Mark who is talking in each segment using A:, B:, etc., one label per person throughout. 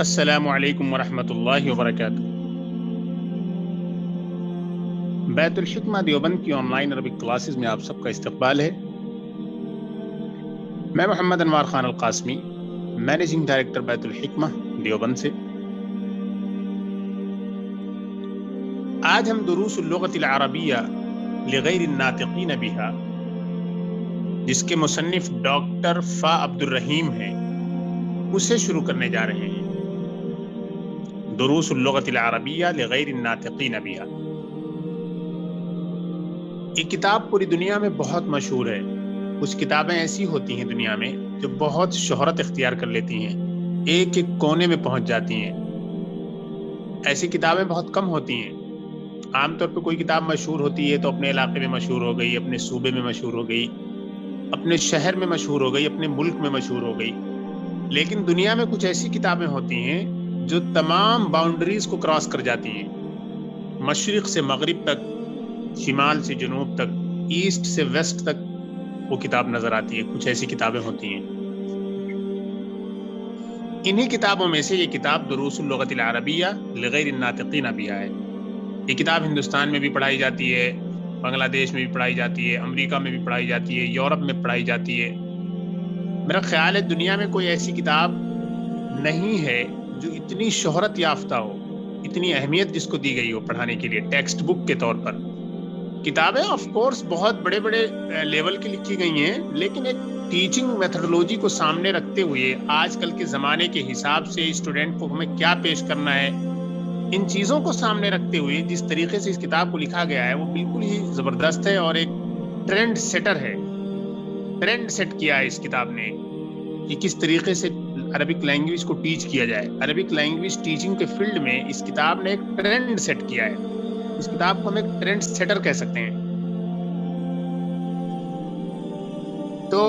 A: السلام علیکم ورحمۃ اللہ وبرکاتہ۔ بیت الحکمہ دیوبند کی آن لائن عربک کلاسز میں آپ سب کا استقبال ہے۔ میں محمد انوار خان القاسمی، مینیجنگ ڈائریکٹر بیت الحکمہ دیوبند سے۔ آج ہم دروس اللغۃ العربیہ لغیر الناطقین بہا، جس کے مصنف ڈاکٹر فا عبد الرحیم ہیں، اسے شروع کرنے جا رہے ہیں۔ دروس اللغۃ العربیہ لغیر الناطقین بہا، یہ کتاب پوری دنیا میں بہت مشہور ہے۔ کچھ کتابیں ایسی ہوتی ہیں دنیا میں جو بہت شہرت اختیار کر لیتی ہیں، ایک ایک کونے میں پہنچ جاتی ہیں۔ ایسی کتابیں بہت کم ہوتی ہیں۔ عام طور پہ کوئی کتاب مشہور ہوتی ہے تو اپنے علاقے میں مشہور ہو گئی، اپنے صوبے میں مشہور ہو گئی، اپنے شہر میں مشہور ہو گئی، اپنے ملک میں مشہور ہو گئی۔ لیکن دنیا میں کچھ ایسی کتابیں ہوتی ہیں جو تمام باؤنڈریز کو کراس کر جاتی ہیں، مشرق سے مغرب تک، شمال سے جنوب تک، ایسٹ سے ویسٹ تک وہ کتاب نظر آتی ہے۔ کچھ ایسی کتابیں ہوتی ہیں۔ انہی کتابوں میں سے یہ کتاب دروس اللغۃ العربیہ لغیر الناطقین بہا ہے۔ یہ کتاب ہندوستان میں بھی پڑھائی جاتی ہے، بنگلہ دیش میں بھی پڑھائی جاتی ہے، امریکہ میں بھی پڑھائی جاتی ہے، یورپ میں پڑھائی جاتی ہے۔ میرا خیال ہے دنیا میں کوئی ایسی کتاب نہیں ہے جو اتنی شہرت یافتہ ہو، اتنی اہمیت جس کو دی گئی ہو پڑھانے کے لیے ٹیکسٹ بک کے طور پر۔ کتابیں آف کورس بہت بڑے بڑے لیول کی لکھی گئی ہیں، لیکن ایک ٹیچنگ میتھڈولوجی کو سامنے رکھتے ہوئے آج کل کے زمانے کے حساب سے اسٹوڈنٹ کو ہمیں کیا پیش کرنا ہے، ان چیزوں کو سامنے رکھتے ہوئے جس طریقے سے اس کتاب کو لکھا گیا ہے وہ بالکل ہی زبردست ہے اور ایک ٹرینڈ سیٹر ہے۔ ٹرینڈ سیٹ کیا ہے اس کتاب نے کہ کس طریقے سے عربک لینگویج کو ٹیچ کیا جائے۔ عربک لینگویج ٹیچنگ کے فیلڈ میں اس کتاب نے ایک ٹرینڈ سیٹ کیا ہے۔ اس کتاب کو ہم ایک ٹرینڈ سیٹر کہہ سکتے ہیں۔ تو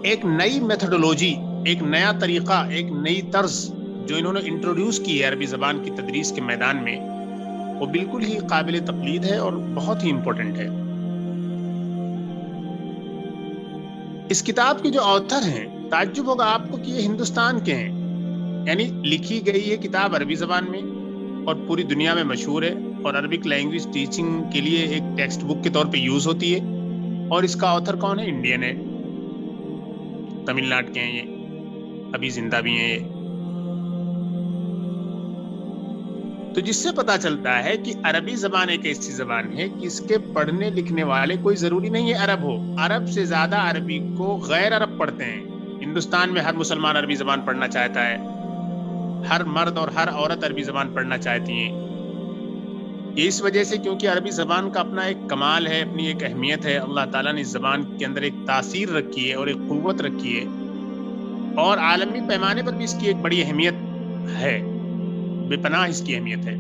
A: ایک نئی میتھڈولوجی، ایک نیا طریقہ، ایک نئی طرز جو انہوں نے انٹروڈیوس کی ہے عربی زبان کی تدریس کے میدان میں، وہ بالکل ہی قابل تقلید ہے اور بہت ہی امپورٹنٹ ہے۔ اس کتاب کے جو آتھر ہیں، تعجب ہوگا آپ کو کہ یہ ہندوستان کے ہیں، یعنی لکھی گئی یہ کتاب عربی زبان میں اور پوری دنیا میں مشہور ہے اور عربک لینگویج ٹیچنگ کے لیے ایک ٹیکسٹ بک کے طور پہ یوز ہوتی ہے۔ اور اس کا آتھر کون ہے؟ انڈین ہے، تمل ناڈو کے ہیں، یہ ابھی زندہ بھی ہیں یہ۔ تو جس سے پتا چلتا ہے کہ عربی زبان ایک ایسی زبان ہے کہ اس کے پڑھنے لکھنے والے کوئی ضروری نہیں ہے عرب ہو۔ عرب سے زیادہ عربی کو غیر عرب پڑھتے ہیں۔ ہندوستان میں ہر مسلمان عربی زبان پڑھنا چاہتا ہے، ہر مرد اور ہر عورت عربی زبان پڑھنا چاہتی ہیں۔ یہ اس وجہ سے کیونکہ عربی زبان کا اپنا ایک کمال ہے، اپنی ایک اہمیت ہے۔ اللہ تعالیٰ نے اس زبان کے اندر ایک تاثیر رکھی ہے اور ایک قوت رکھی ہے، اور عالمی پیمانے پر بھی اس کی ایک بڑی اہمیت ہے، بے پناہ اس کی اہمیت ہے۔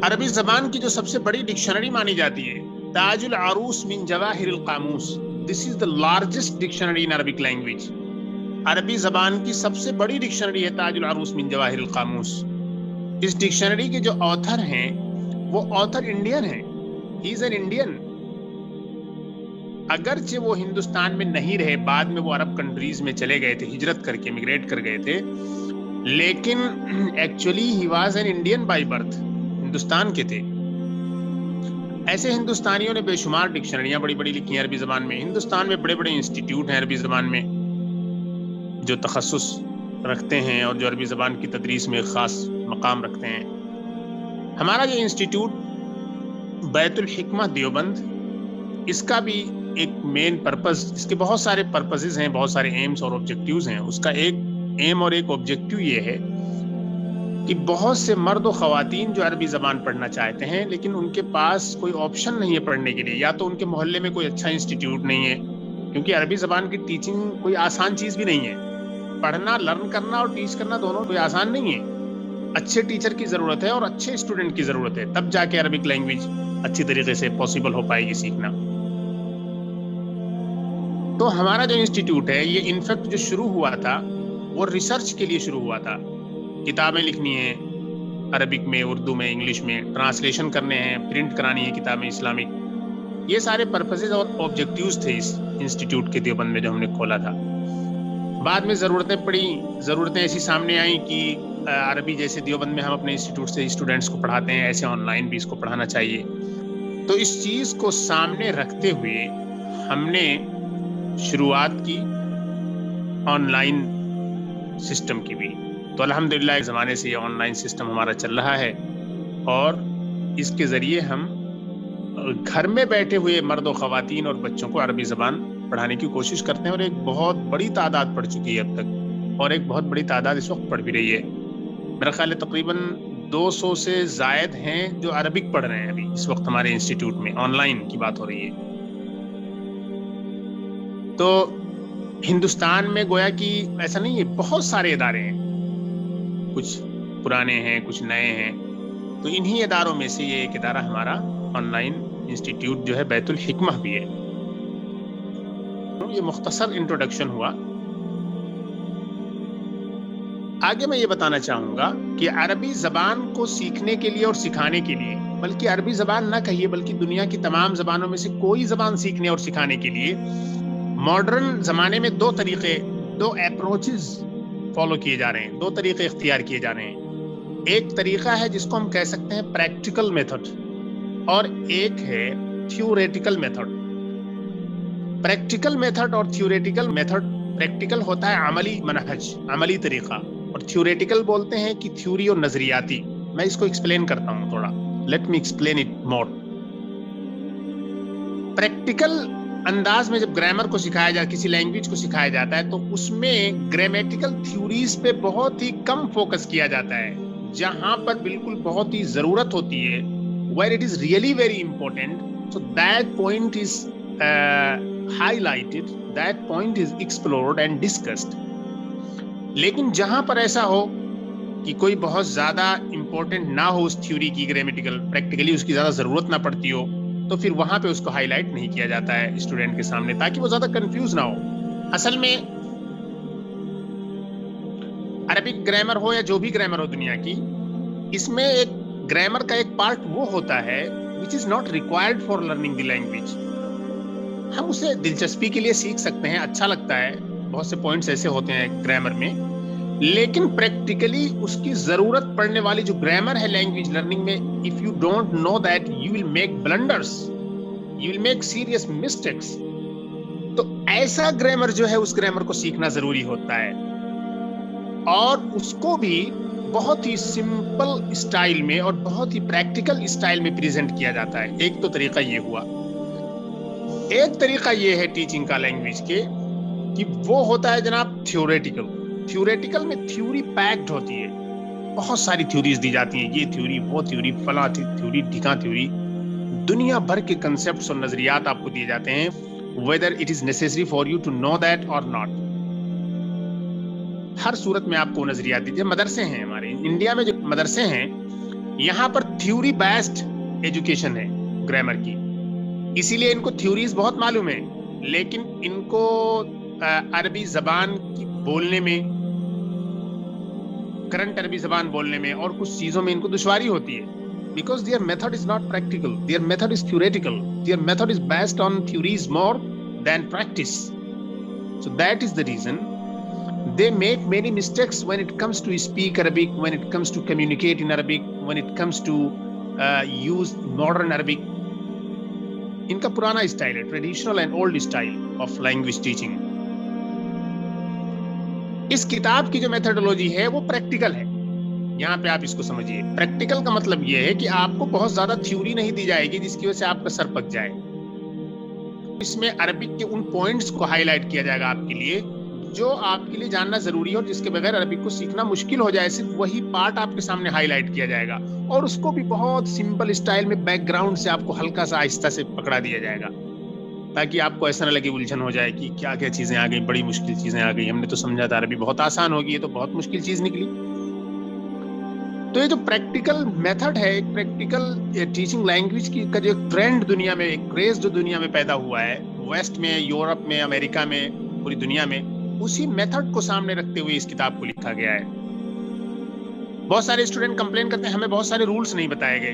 A: عربی زبان کی جو سب سے بڑی ڈکشنری مانی جاتی ہے، تاج العروس من جواہر القاموس، this is the largest dictionary in Arabic language. عربی زبان کی سب سے بڑی ڈکشنری ہے تاج العروس من جواہر القاموس۔ اس ڈکشنری کے جو آتھر ہیں وہ آتھر انڈین ہیں، ہی از این انڈین۔ اگرچہ وہ ہندوستان میں نہیں رہے، بعد میں وہ عرب کنٹریز میں چلے گئے تھے، ہجرت کر کے میگریٹ کر گئے تھے، لیکن actually he was an Indian by birth, Hindustan کے تھے۔ ایسے ہندوستانیوں نے بے شمار ڈکشنریاں بڑی بڑی لکھی ہیں عربی زبان میں۔ ہندوستان میں بڑے بڑے انسٹیٹیوٹ ہیں عربی زبان میں جو تخصص رکھتے ہیں اور جو عربی زبان کی تدریس میں خاص مقام رکھتے ہیں۔ ہمارا یہ انسٹیٹیوٹ بیت الحکمہ دیوبند، اس کا بھی ایک مین پرپز، اس کے بہت سارے پرپزز ہیں، بہت سارے ایمز اور آبجیکٹیوز ہیں۔ اس کا ایک ایم اور ایک آبجیکٹیو یہ ہے کہ بہت سے مرد و خواتین جو عربی زبان پڑھنا چاہتے ہیں لیکن ان کے پاس کوئی آپشن نہیں ہے پڑھنے کے لیے، یا تو ان کے محلے میں کوئی اچھا انسٹیٹیوٹ نہیں ہے، کیونکہ عربی زبان کی ٹیچنگ کوئی آسان چیز بھی نہیں ہے۔ پڑھنا، لرن کرنا اور ٹیچ کرنا دونوں کوئی آسان نہیں ہے۔ اچھے ٹیچر کی ضرورت ہے اور اچھے اسٹوڈنٹ کی ضرورت ہے، تب جا کے عربک لینگویج اچھی طریقے سے پاسبل ہو پائے گی سیکھنا۔ تو ہمارا جو انسٹیٹیوٹ ہے یہ انفیکٹ جو شروع ہوا تھا وہ ریسرچ کے لیے شروع ہوا تھا۔ کتابیں لکھنی ہیں عربک میں، اردو میں، انگلش میں، ٹرانسلیشن کرنے ہیں، پرنٹ کرانی ہے کتابیں اسلامک، یہ سارے پرپسز اور آبجیکٹیوز تھے اس انسٹیٹیوٹ کے دیوبند میں جو ہم نے کھولا تھا. بعد میں ضرورتیں ایسی سامنے آئیں کہ عربی جیسے دیوبند میں ہم اپنے انسٹیٹیوٹ سے اسٹوڈنٹس کو پڑھاتے ہیں، ایسے آن لائن بھی اس کو پڑھانا چاہیے. تو اس چیز کو سامنے رکھتے ہوئے ہم نے شروعات کی آن لائن سسٹم کی بھی. تو الحمدللہ ایک زمانے سے یہ آن لائن سسٹم ہمارا چل رہا ہے، اور اس کے ذریعے ہم گھر میں بیٹھے ہوئے مرد و خواتین اور بچوں کو عربی زبان پڑھانے کی کوشش کرتے ہیں، اور ایک بہت بڑی تعداد پڑھ چکی ہے اب تک، اور ایک بہت بڑی تعداد اس وقت پڑھ بھی رہی ہے. میرا خیال ہے تقریباً 200 سے زائد ہیں جو عربک پڑھ رہے ہیں ابھی اس وقت ہمارے انسٹیٹیوٹ میں. آن لائن کی بات ہو رہی ہے. تو ہندوستان میں گویا کہ ایسا نہیں ہے، بہت سارے ادارے ہیں، کچھ پرانے ہیں کچھ نئے ہیں. تو انہی اداروں میں سے یہ ایک ادارہ ہمارا آن لائن انسٹیٹیوٹ جو ہے بیت الحکمہ بھی ہے. یہ مختصر انٹروڈکشن ہوا. آگے میں یہ بتانا چاہوں گا کہ عربی زبان کو سیکھنے کے لیے اور سکھانے کے لیے، بلکہ عربی زبان نہ کہیے بلکہ دنیا کی تمام زبانوں میں سے کوئی زبان سیکھنے اور سکھانے کے لیے ماڈرن زمانے میں دو اپروچز فالو کیے جا رہے ہیں، 2 طریقے اختیار کیے جا رہے ہیں. ایک طریقہ ہے جس کو ہم کہہ سکتے ہیں پریکٹیکل میتھڈ، اور ایک ہے تھیوریٹیکل میتھڈ. پریکٹیکل میتھڈ اور تھیوریٹیکل میتھڈ، پریکٹیکل ہوتا ہے عملی منہج، عملی طریقہ، اور تھیوریٹیکل بولتے ہیں کہ تھیوری اور نظریاتی. میں اس کو ایکسپلین کرتا ہوں تھوڑا. Let me explain it more. Practical انداز میں جب گرامر کو سکھایا جاتا ہے، کسی لینگویج کو سکھایا جاتا ہے، تو اس میں گرامیٹیکل تھیوریز پہ بہت ہی کم فوکس کیا جاتا ہے. جہاں پر بالکل بہت ہی ضرورت ہوتی ہے، where it is really very important, so that point is highlighted, that point is explored and discussed. لیکن جہاں پر ایسا ہو کہ کوئی بہت زیادہ امپورٹنٹ نہ ہو اس تھیوری کی، گرامیٹیکل پریکٹیکلی اس کی زیادہ ضرورت نہ پڑتی ہو، تو پھر وہاں پہ اس کو ہائی لائٹ نہیں کیا جاتا ہے اسٹوڈنٹ کے سامنے، تاکہ وہ زیادہ کنفیوز نہ ہو. اصل میں عربک گرامر ہو یا جو بھی گرامر ہو دنیا کی، اس میں ایک گرامر کا ایک پارٹ وہ ہوتا ہے which is not required for learning the language. ہم اسے دلچسپی کے لیے سیکھ سکتے ہیں، اچھا لگتا ہے، بہت سے پوائنٹس ایسے ہوتے ہیں گرامر میں، لیکن پریکٹیکلی اس کی ضرورت پڑنے والی جو گرامر ہے لینگویج لرننگ میں، if you don't know that you will make blunders, you will make serious mistakes. تو ایسا گرامر جو ہے اس گرامر کو سیکھنا ضروری ہوتا ہے، اور اس کو بھی بہت ہی سمپل اسٹائل میں اور بہت ہی پریکٹیکل اسٹائل میں پریزنٹ کیا جاتا ہے. ایک تو طریقہ یہ ہوا. ایک طریقہ یہ ہے ٹیچنگ کا لینگویج کے کہ وہ ہوتا ہے جناب تھیوریٹیکل. تھیوریٹیکل میں تھیوری پیکڈ ہوتی ہے، بہت ساری تھیوریز دی جاتی ہیں، یہ تھیوری وہ تھیوری فلاں تھیوری ڈھیکاں تھیوری، دنیا بھر کے کنسیپٹس اور نظریات آپ کو دیے جاتے ہیں، whether it is necessary for you to know that or not. ہر صورت میں آپ کو نظریات دیجیے. مدرسے ہیں ہمارے انڈیا میں، جو مدرسے ہیں یہاں پر تھیوری بیسڈ ایجوکیشن ہے گرامر کی، اسی لیے ان کو تھیوریز بہت معلوم ہے، لیکن ان کو عربی زبان کی بولنے میں، کرنٹ عربی زبان بولنے میں اور کچھ چیزوں میں ان کو دشواری ہوتی ہے. Because their method is not practical, their method is theoretical, their method is based on theories more than practice. So that is the reason they make many mistakes when it comes to speak Arabic, when it comes to communicate in Arabic, when it comes to use modern Arabic. ان کا پرانا style ہے، traditional and old style of language teaching. اس کتاب کی جو methodology ہے وہ practical ہے. یہاں پہ آپ اس کو سمجھیے. پریکٹیکل کا مطلب یہ ہے کہ آپ کو بہت زیادہ تھیوری نہیں دی جائے گی جس کی وجہ سے آپ کا سر پک جائے. اس میں عربک کے ان پوائنٹس کو ہائی لائٹ کیا جائے گا آپ کے لیے جو آپ کے لیے جاننا ضروری ہے اور جس کے بغیر عربک کو سیکھنا مشکل ہو جائے. صرف وہی پارٹ آپ کے سامنے ہائی لائٹ کیا جائے گا، اور اس کو بھی بہت سمپل اسٹائل میں بیک گراؤنڈ سے آپ کو ہلکا سا آہستہ سے پکڑا دیا جائے گا، تاکہ آپ کو ایسا نہ لگے الجھن ہو جائے کہ کیا کیا چیزیں آ گئی، بڑی مشکل چیزیں آ گئی، ہم نے تو سمجھا تھا عربی بہت آسان ہوگی، یہ تو بہت مشکل چیز نکلی. تو یہ جو پریکٹیکل میتھڈ ہے، ایک پریکٹیکل ٹیچنگ لینگویج کی کا جو ایک ٹرینڈ دنیا میں، ایک کریز جو دنیا میں پیدا ہوا ہے، ویسٹ میں، یورپ میں، امریکہ میں، پوری دنیا میں، اسی میتھڈ کو سامنے رکھتے ہوئے اس کتاب کو لکھا گیا ہے. بہت سارے اسٹوڈنٹ کمپلین کرتے ہیں ہمیں بہت سارے رولز نہیں بتائے گئے.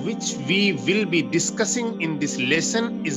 A: which we will be discussing in this lesson is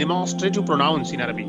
A: demonstrative pronouns in Arabic।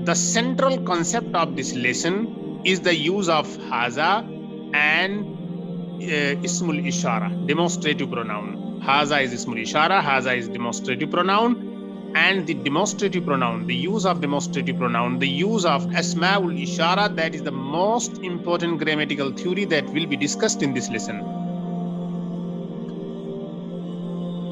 A: the central concept of this lesson is the use of haza and ismul ishara, demonstrative pronoun. Haza is ismul ishara, haza is demonstrative pronoun, and the demonstrative pronoun, the use of demonstrative pronoun, the use of asmaul ishara, that is the most important grammatical theory that will be discussed in this lesson.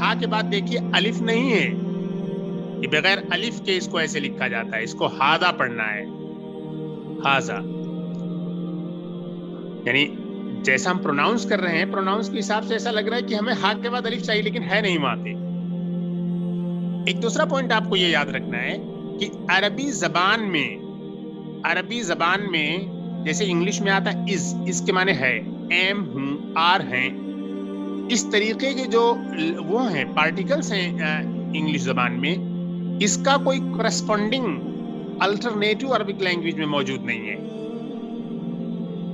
A: ہا کے بعد دیکھیے الف نہیں ہے، یہ بغیر الف کے اس کو ایسے لکھا جاتا ہے، اس کو ہاذا پڑھنا ہے، ہاذا، یعنی جیسا ہم پروناؤنس کر رہے ہیں پروناؤنس کے حساب سے ایسا لگ رہا ہے کہ ہمیں ہا کے بعد الف چاہیے، لیکن ہے نہیں وہاں پہ۔ ایک دوسرا پوائنٹ آپ کو یہ یاد رکھنا ہے کہ عربی زبان میں جیسے انگلش میں آتا ہے اس کے معنی ہے، ایم ہوں، آر ہیں، اس طریقے کے جو وہ ہیں پارٹیکلز ہیں انگلش زبان میں، اس کا کوئی کرسپونڈنگ الٹرنیٹو عربک لینگویج میں موجود نہیں ہے،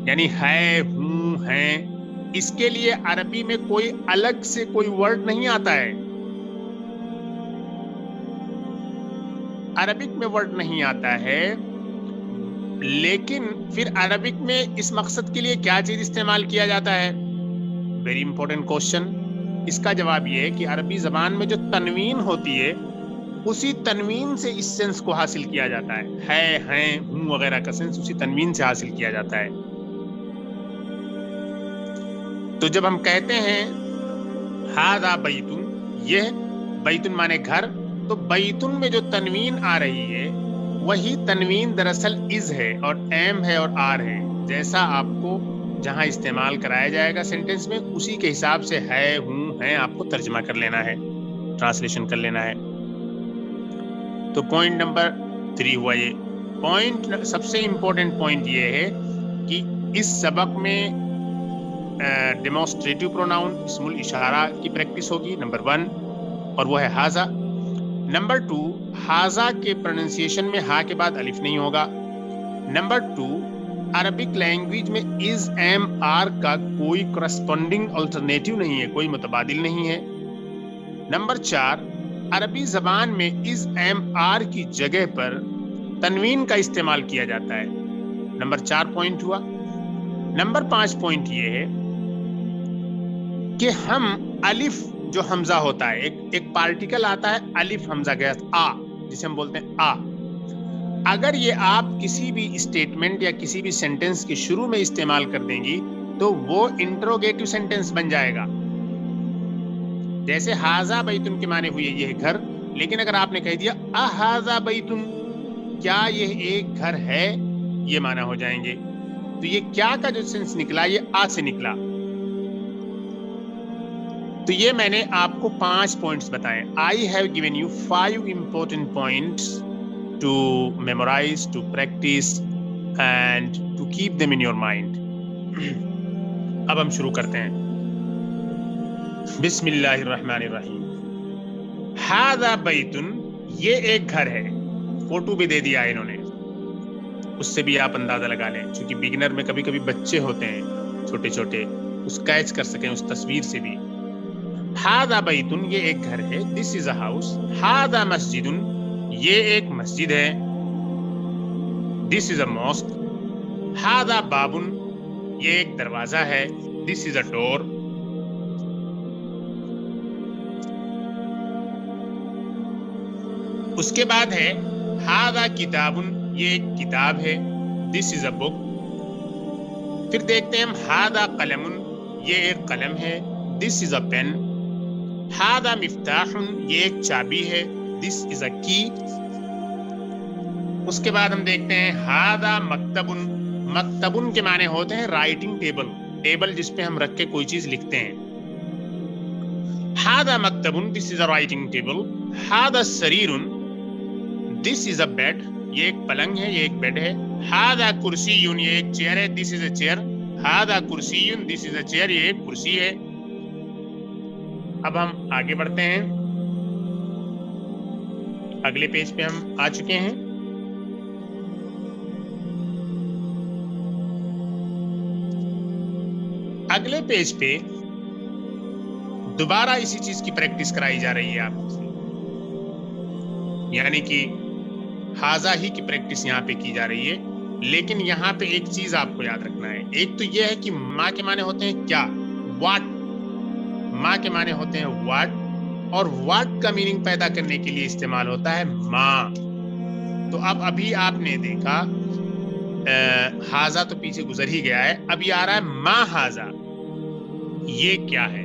A: یعنی ہے، ہوں، ہیں، اس کے لیے عربی میں کوئی الگ سے کوئی ورڈ نہیں آتا ہے، عربک میں ورڈ نہیں آتا ہے، لیکن پھر عربک میں اس مقصد کے لیے کیا چیز استعمال کیا جاتا ہے؟ Very important question. اس کا جواب یہ ہے کہ عربی زبان میں جو تنوین ہوتی ہے اسی تنوین سے اس سینس کو حاصل کیا جاتا ہے، ہیں، ہوں وغیرہ کا سینس اسی تنوین سے حاصل کیا جاتا ہے۔ تو جب ہم کہتے ہیں ھذا بیتن، یہ بیتن مانے گھر، تو بیتن میں جو تنوین آ رہی ہے وہی تنوین دراصل از ہے اور ایم ہے اور آر ہے، جیسا آپ کو جہاں استعمال کرایا جائے گا سینٹینس میں اسی کے حساب سے ہے، ہوں، ہیں آپ کو ترجمہ کر لینا ہے، ٹرانسلیشن کر لینا ہے۔ تو پوائنٹ نمبر 3 ہوا یہ پوائنٹ۔ سب سے امپورٹنٹ پوائنٹ یہ ہے کہ اس سبق میں ڈیمونسٹریٹو پروناؤن اسم الاشارہ کی پریکٹس ہوگی، نمبر 1، اور وہ ہے ھذا۔ نمبر 2، ھذا کے پروننسیشن میں ہا کے بعد الف نہیں ہوگا۔ نمبر 2، عربک لینگویج میں از، ایم، آر کا کوئی کرسپونڈنگ الٹرنیٹو نہیں ہے، کوئی متبادل نہیں ہے۔ نمبر 4، عربی زبان میں از، ایم، آر کی جگہ پر تنوین کا استعمال کیا جاتا ہے۔ نمبر 4 پوائنٹ ہوا۔ نمبر 5 پوائنٹ یہ ہے کہ ہم الف جو حمزہ ہوتا ہے، ایک پارٹیکل آتا ہے الف حمزہ کے ساتھ، آ، جسے ہم بولتے ہیں آ، اگر یہ آپ کسی بھی اسٹیٹمنٹ یا کسی بھی سینٹینس کے شروع میں استعمال کر دیں گی تو وہ انٹروگیٹو سینٹینس بن جائے گا۔ جیسے ھذا بیتن کے معنی ہوئے یہ گھر، لیکن اگر آپ نے کہہ دیا اھذا بیتن، کیا یہ ایک گھر ہے، یہ معنی ہو جائیں گے۔ تو یہ کیا کا جو سینس نکلا یہ آ سے نکلا۔ تو یہ میں نے آپ کو 5 پوائنٹس بتائے۔ I have given you 5 important points to memorize, to practice and to keep them in your mind. اب ہم شروع کرتے ہیں۔ بسم اللہ الرحمن الرحیم۔ ھذا بیتن، یہ ایک گھر ہے، فوٹو بھی دے دیا ہے انہوں نے، اس سے بھی آپ اندازہ لگا لیں، چونکہ بگنر میں کبھی کبھی بچے ہوتے ہیں چھوٹے چھوٹے، اس کیچ کر سکیں اس تصویر سے بھی۔ ھذا بیتن، یہ ایک گھر ہے، دس از اے ہاؤس۔ ھذا مسجد، یہ ایک مسجد ہے، دس از اے موسک۔ ھذا باب، یہ ایک دروازہ ہے، دس از اے ڈور۔ اس کے بعد ہے ھذا کتاب، یہ ایک کتاب ہے، دس از اے بک۔ پھر دیکھتے ہیں ہم ھذا قلم، یہ ایک قلم ہے، دس از اے پین۔ ھذا مفتاح، یہ ایک چابی ہے، دس از اے کی۔ اس کے بعد ہم دیکھتے ہیں ھذا مکتب، مکتب کے معنی ہوتے ہیں رائٹنگ ٹیبل، ٹیبل جس پہ ہم رکھ کے کوئی چیز لکھتے ہیں۔ ھذا مکتب، this is a writing table. ھذا سریر، دس از اے بیڈ، یہ ایک پلنگ ہے، یہ ایک بیڈ ہے۔ ھذا کرسی، یہ ایک چیئر ہے، دس از اے چیئر۔ ھذا کرسی، دس از اے چیئر، یہ ایک کرسی ہے۔ اب ہم آگے بڑھتے ہیں، اگلے پیج پہ ہم آ چکے ہیں۔ اگلے پیج پہ دوبارہ اسی چیز کی پریکٹس کرائی جا رہی ہے آپ سے، یعنی کہ ھذا ہی کی پریکٹس یہاں پہ کی جا رہی ہے، لیکن یہاں پہ ایک چیز آپ کو یاد رکھنا ہے۔ ایک تو یہ ہے کہ ماں کے معنی ہوتے ہیں کیا، واٹ، ماں کے معنی ہوتے ہیں واٹ، اور واٹ کا میننگ پیدا کرنے کے لیے استعمال ہوتا ہے ماں۔ تو اب ابھی آپ نے دیکھا ھذا تو پیچھے گزر ہی گیا ہے، اب یہ آ رہا ہے ما ھذا، یہ کیا ہے۔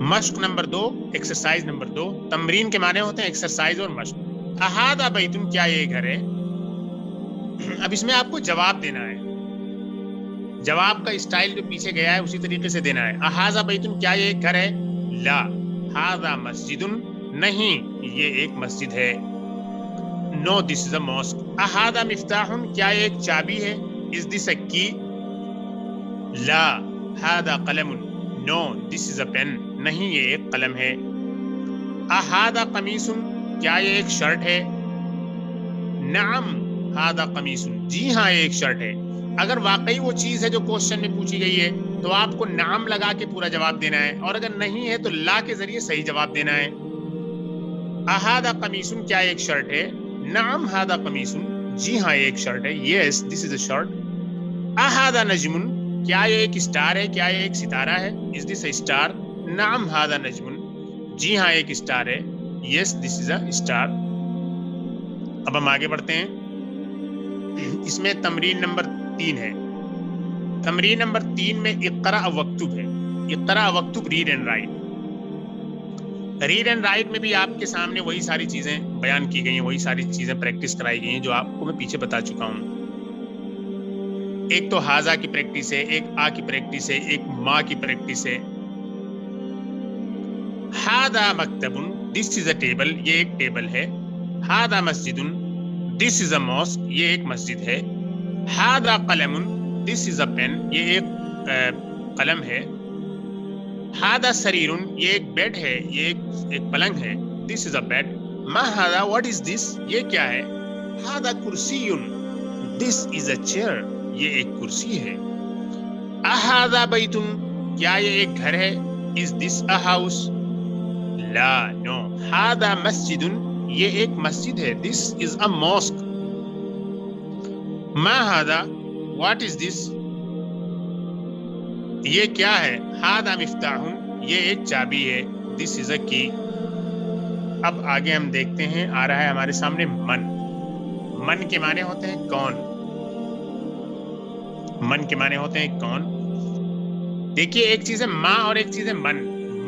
A: مشق نمبر 2، ایکسرسائز نمبر 2. تمرین کے معنی ہوتے ہیں ایکسرسائز اور مشق. احاذا بیتن، کیا یہ گھر ہے؟ اب اس میں آپ کو جواب دینا ہے. جواب کا اسٹائل جو پیچھے گیا ہے اسی طریقے سے دینا ہے. احاذا بیتن، کیا یہ ایک گھر ہے؟ لا. ھذا مسجد، نہیں یہ ایک مسجد ہے. نو دس از اے ماسک. احاذا مفتاح، کیا یہ ایک چابی ہے؟ از دس اے کی؟ لا. ھذا قلم، نو دس از اے پین، نہیں یہ ایک قلم ہے. احاذا قمیص، کیا یہ ایک شرٹ ہے؟ نعم ھذا قمیص، جی ہاں یہ ایک شرٹ ہے. اگر واقعی وہ چیز ہے جو کوشچن میں پوچھی گئی ہے تو آپ کو نعم لگا کے پورا جواب دینا ہے، اور اگر نہیں ہے تو لا کے ذریعے صحیح جواب دینا ہے. احاذا قمیص، کیا ایک شرٹ ہے؟ نعم ھذا قمیص، جی ہاں یہ ایک شرٹ ہے. یس دس از اے شرٹ. احاذا نجم، کیا یہ ایک اسٹار ہے؟ کیا یہ ایک ستارہ ہے؟ Is this a star? نعم ھذا نجم، جی ہاں ایک اسٹار ہے. یس دس از اے اسٹار. اب ہم آگے بڑھتے ہیں. اس میں تمرین نمبر 3 ہے. تمرین نمبر 3 میں اقرأ واکتب ہے. اقرأ واکتب، read and write. Read and write میں بھی آپ کے سامنے وہی ساری چیزیں بیان کی گئی ہیں، وہی ساری چیزیں پریکٹس کرائی گئی ہیں جو آپ کو میں پیچھے بتا چکا ہوں. ایک تو ھذا کی پریکٹس ہے، ایک آ کی پریکٹس ہے، ایک ما کی پریکٹس ہے. ھذا مکتب، دس از اے ٹیبل، یہ ایک ٹیبل ہے. ھذا مسجد، دس از اے ماسک، یہ ایک مسجد ہے. ھذا قلم، دس از اے پین، یہ ایک قلم ہے. ھذا سریر، یہ ایک بیڈ ہے، یہ ایک پلنگ ہے. دس از اے بیڈ. ما ھذا، واٹ از دس، یہ کیا ہے؟ ھذا کرسی، دس از اے چیئر، یہ ایک کرسی ہے. اھذا بیت، کیا یہ ایک گھر ہے؟ Is this a house? لا، نو. ھذا مسجد، یہ ایک مسجد ہے. دس از اے ماسک. ما ھذا، واٹ از دس، یہ کیا ہے؟ ھذا مفتاح، یہ ایک چابی ہے. دس از اے کی. اب آگے ہم دیکھتے ہیں، آ رہا ہے ہمارے سامنے من. من کے معنی ہوتے ہیں کون. من کے معنی ہوتے ہیں کون. دیکھیے ایک چیز ہے ماں اور ایک چیز ہے من.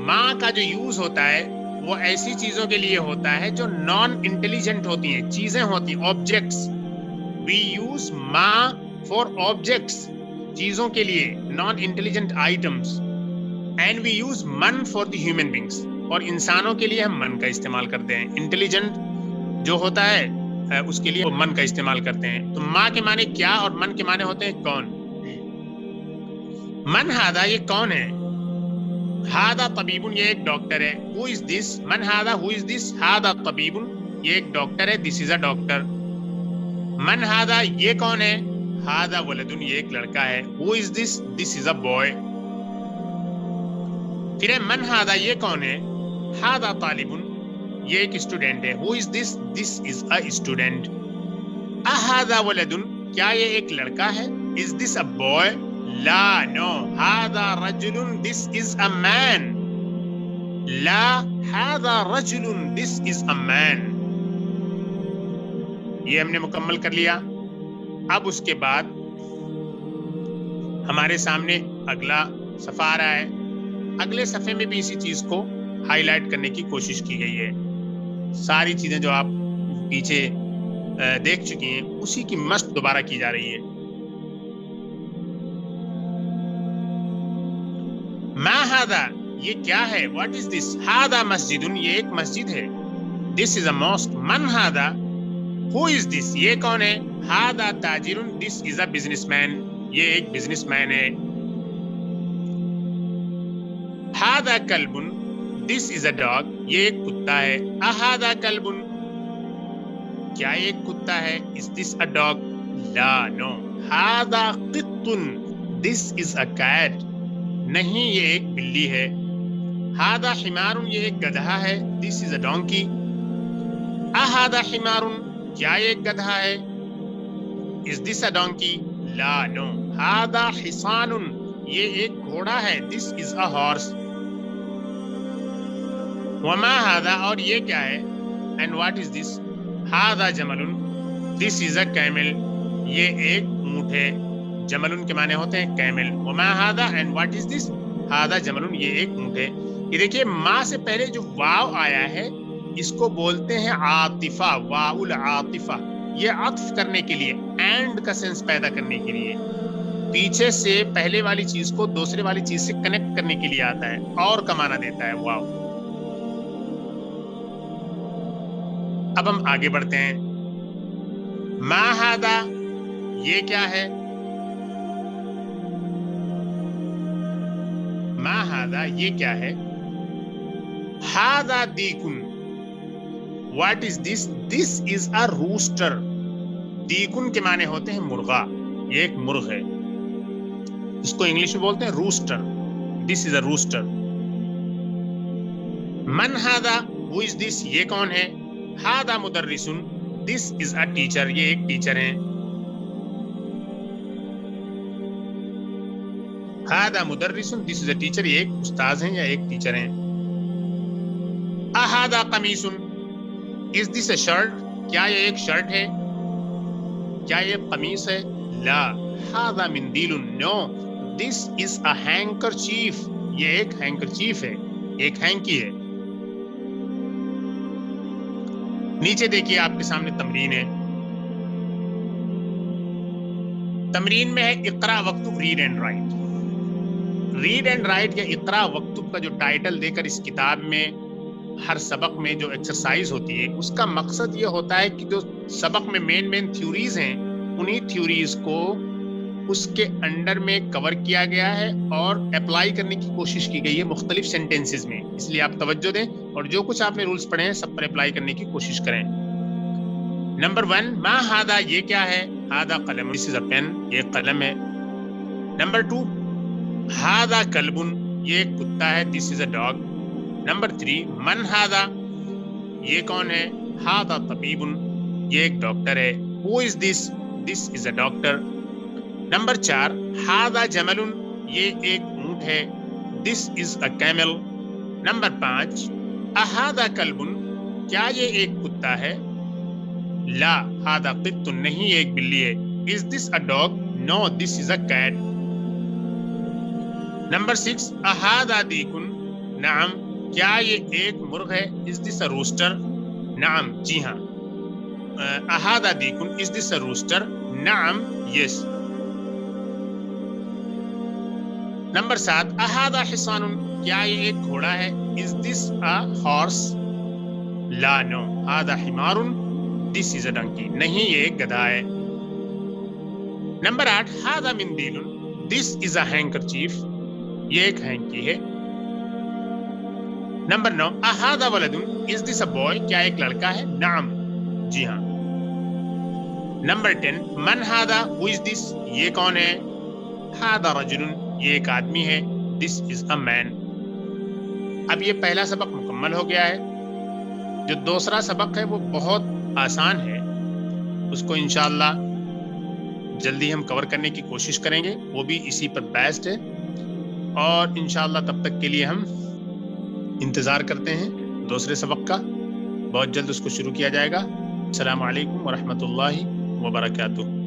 A: ماں کا جو یوز ہوتا ہے وہ ایسی چیزوں کے لیے ہوتا ہے جو نان انٹیلیجنٹ ہوتی ہیں، چیزیں ہوتی ہیں، آبجیکٹس. وی یوز ماں فار آبجیکٹس، چیزوں کے لیے، non intelligent items. And we use من فار دی ہیومن بینگس، اور انسانوں کے لیے ہم من کا استعمال کرتے ہیں. انٹیلیجنٹ جو ہوتا ہے اس کے لیے وہ من کا استعمال کرتے ہیں. تو ماں کے معنی کیا اور من کے معنی ہوتے ہیں کون. من ھذا، یہ کون ہے؟ ھذا طبیب، یہ ایک ڈاکٹر ہے. ہو از دس، من ھذا، ہو از دس. ھذا طبیب، یہ ایک ڈاکٹر ہے. دس از اے ڈاکٹر. من ھذا، یہ کون ہے؟ ھذا ولد، یہ ایک لڑکا ہے. ہو از دس، دس از اے بوائے. پھر ہے من ھذا، یہ کون ہے؟ ھذا طالب، یہ ایک اسٹوڈنٹ ہے. ہو از دس، دس از اے اسٹوڈنٹ. اھذا ولد، کیا یہ ایک لڑکا ہے؟ Is this a boy? لا، نو. ھذا رجل، دس از اے مین. لا، ھذا رجل، دس از اے مین. یہ ہم نے مکمل کر لیا. اب اس کے بعد ہمارے سامنے اگلا صفحہ آ رہا ہے. اگلے صفحے میں بھی اسی چیز کو ہائی لائٹ کرنے کی کوشش کی گئی ہے. ساری چیزیں جو آپ پیچھے دیکھ چکی ہیں اسی کی مشق دوبارہ کی جا رہی ہے. ما ھذا، یہ کیا ہے؟ واٹ از دس؟ ھذا مسجد، یہ ایک مسجد ہے. دس از اے ماسک. من ھذا، ہو از دس، یہ کون ہے؟ ھذا تاجر، دس از اے بزنس مین، یہ ایک بزنس مین ہے. ھذا club, this is a dog, یہ ایک کتا ہے. اھذا کلب، کیا یہ ایک کتا ہے؟ Is this a dog? لا، نو. ھذا قط، دس از اے کیٹ، نہیں یہ ایک بلی ہے. ھذا حمار، یہ ایک گدھا ہے. دس از اے ڈونکی. اھذا حمار، کیا یہ ایک گدھا ہے؟ Is this a donkey? لا، نو. ھذا حصان، یہ ایک گھوڑا ہے. دس از اے ہارس. وما ھذا، اور یہ کیا ہے؟ اینڈ واٹ از دس؟ ھذا جمل، دس از اے کیمل، یہ ایک اونٹ ہے. جمل کے معنی ہوتے ہیں کیمل. وما ھذا، اینڈ واٹ از دس؟ ھذا جمل، یہ ایک اونٹ ہے. یہ دیکھیے ماں سے پہلے جو واو آیا ہے اس کو بولتے ہیں عاطفہ، واو العاطفہ. یہ عطف کرنے کے لیے، اینڈ کا سینس پیدا کرنے کے لیے، پیچھے سے پہلے والی چیز کو دوسرے والی چیز سے کنیکٹ کرنے کے لیے آتا ہے اور کا معنی دیتا ہے واو. اب ہم آگے بڑھتے ہیں. ما ہادا یہ کیا ہے؟ ما ہادا یہ کیا ہے؟ ہادا دیکن. What is this? This is a rooster. دیکن کے معنی ہوتے ہیں مرغا. یہ ایک مرغ ہے، اس کو انگلش میں بولتے ہیں rooster. This is a rooster. من ہادا ہو از دس؟ یہ کون ہے؟ ہادا مدرسن. دس از اے ٹیچر. یہ ایک ٹیچر ہیں. ہادا مدرسن، دس از اے ٹیچر. یہ ایک استاذ ہیں یا ایک ٹیچر ہیں. اہادا قمیصن، از دس اے شرٹ؟ کیا یہ ایک شرٹ ہے؟ کیا یہ قمیص ہے؟ لا. ہادا مندیل. نو. دس از اے ہینکرچیف. یہ ایک ہینکرچیف ہے، ایک ہینکی ہے. نیچے دیکھیے آپ کے سامنے تمرین ہے. تمرین میں ہے اقرا وکتب read and write. Read and write یا اقرا وکتب کا جو ٹائٹل دے کر اس کتاب میں ہر سبق میں جو ایکسرسائز ہوتی ہے اس کا مقصد یہ ہوتا ہے کہ جو سبق میں مین تھیوریز ہیں انہی تھیوریز کو اس کے انڈر میں کور کیا گیا ہے اور اپلائی کرنے کی کوشش کی گئی ہے مختلف سینٹینسز میں. اس لیے آپ توجہ دیں اور جو کچھ آپ نے رولز پڑھے ہیں سب پر اپلائی کرنے کی کوشش کریں. نمبر 1 ما ہادا یہ کیا ہے؟ ہادا قلم. دس از اے پین. یہ قلم ہے. نمبر 2 ہادا کلبن. یہ ایک کتا ہے. دس از اے ڈاگ. نمبر 3 من ہادا یہ کون ہے؟ ہادا طبیبن. یہ ایک ڈاکٹر ہے. ہو از دس؟ دس از اے ڈاکٹر. نمبر 4 ہادا جملن. یہ ایک اونٹ ہے. دس از اے کیمل. نمبر 5 اہادا کلبن. کیا یہ ایک کتا ہے؟ لا. ہادا قط. نہیں، یہ ایک بلی ہے. Is this a dog? No, this is a cat. Number 6 اہادا دیکن. نعم. کیا یہ ایک مرغ ہے؟ Is this a rooster? نعم، جی ہاں. اہادا دیکن. Is this a rooster? نعم، یس. نمبر 7 اہادا حصان. کیا یہ ایک گھوڑا ہے؟ Is this a horse? Law, know. ہادا حمار. This is a donkey. نہیں، یہ ایک گدھا ہے. نمبر 8 ہادا مندیل. دس از اے ہینکرچیف. یہ ایک ہینکی ہے. نمبر 9 اہادا ولد. از دس اے بوائے؟ کیا ایک لڑکا ہے؟ نعم، جی ہاں. نمبر 10 من ہادا ہو از دس؟ یہ کون ہے؟ ہادا رجل. یہ ایک آدمی ہے. دس از اے مین. اب یہ پہلا سبق مکمل ہو گیا ہے. جو دوسرا سبق ہے وہ بہت آسان ہے. اس کو انشاءاللہ جلدی ہم کور کرنے کی کوشش کریں گے. وہ بھی اسی پر بیسڈ ہے اور انشاءاللہ تب تک کے لیے ہم انتظار کرتے ہیں دوسرے سبق کا. بہت جلد اس کو شروع کیا جائے گا. السلام علیکم ورحمۃ اللہ وبرکاتہ.